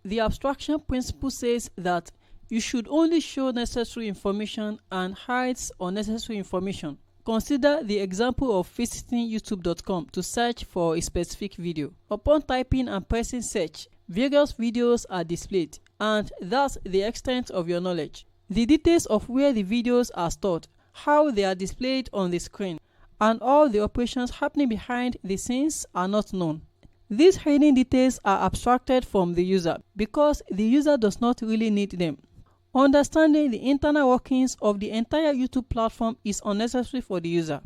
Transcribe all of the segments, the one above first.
The abstraction principle says that you should only show necessary information and hide unnecessary information. Consider the example of visiting youtube.com to search for a specific video. Upon typing and pressing search, various videos are displayed, and that's the extent of your knowledge. The details of where the videos are stored, how they are displayed on the screen, and all the operations happening behind the scenes are not known. These hidden details are abstracted from the user because the user does not really need them. Understanding the internal workings of the entire YouTube platform is unnecessary for the user.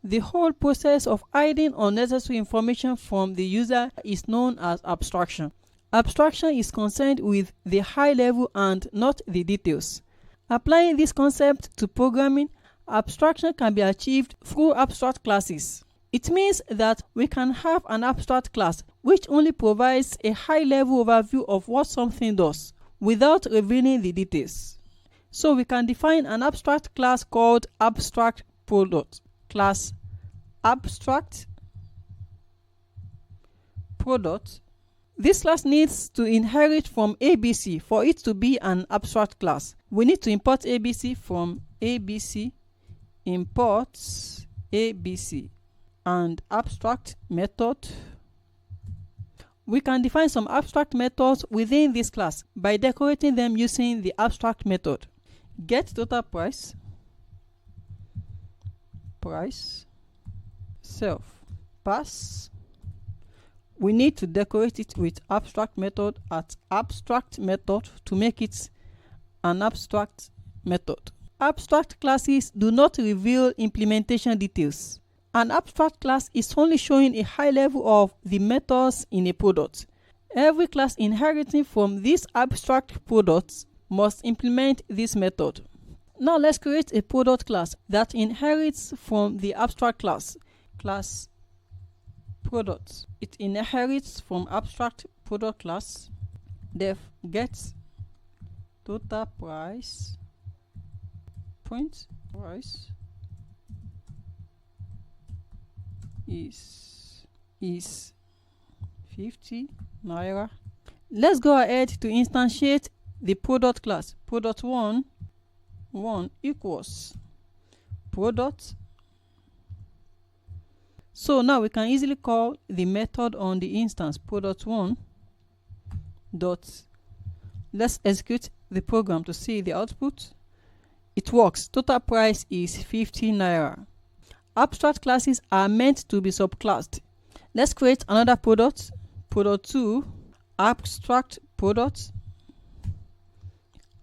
The whole process of hiding unnecessary information from the user is known as abstraction. Abstraction is concerned with the high level and not the details. Applying this concept to programming, abstraction can be achieved through abstract classes. It means that we can have an abstract class which only provides a high-level overview of what something does, without revealing the details. So we can define an abstract class called abstract product. Class abstract product. This class needs to inherit from ABC for it to be an abstract class. We need to import ABC from ABC, import ABC, and abstract method. We can define some abstract methods within this class by decorating them using the abstract method. Get total price, self, pass. We need to decorate it with abstract method at abstract method to make it an abstract method. Abstract classes do not reveal implementation details. An abstract class is only showing a high level of the methods in a product. Every class inheriting from these abstract products must implement this method. Now let's create a product class that inherits from the abstract class. Class product. It inherits from abstract product class. Def get total price, point price is 50 naira. Let's go ahead to instantiate the product class. Product 1 equals product. So now we can easily call the method on the instance product 1 dot. Let's execute the program to see the output. It works. Total price is 50 naira. Abstract classes are meant to be subclassed. Let's create another product. Product 2 abstract product,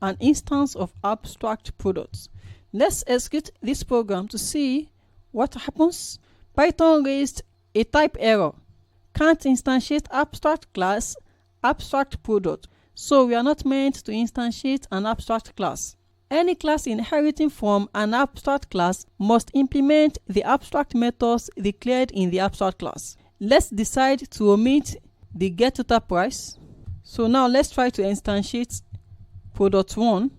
an instance of abstract products. Let's execute this program to see what happens. Python raised a type error. Can't instantiate abstract class abstract product. So we are not meant to instantiate an abstract class. Any class inheriting from an abstract class must implement the abstract methods declared in the abstract class. Let's decide to omit the get total price. So now let's try to instantiate product 1.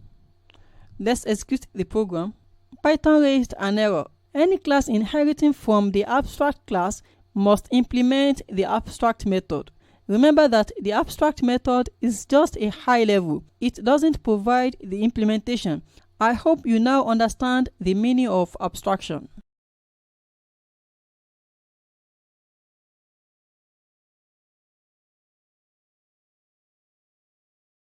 Let's execute the program. Python raised an error. Any class inheriting from the abstract class must implement the abstract method. Remember that the abstract method is just a high level. It doesn't provide the implementation. I hope you now understand the meaning of abstraction.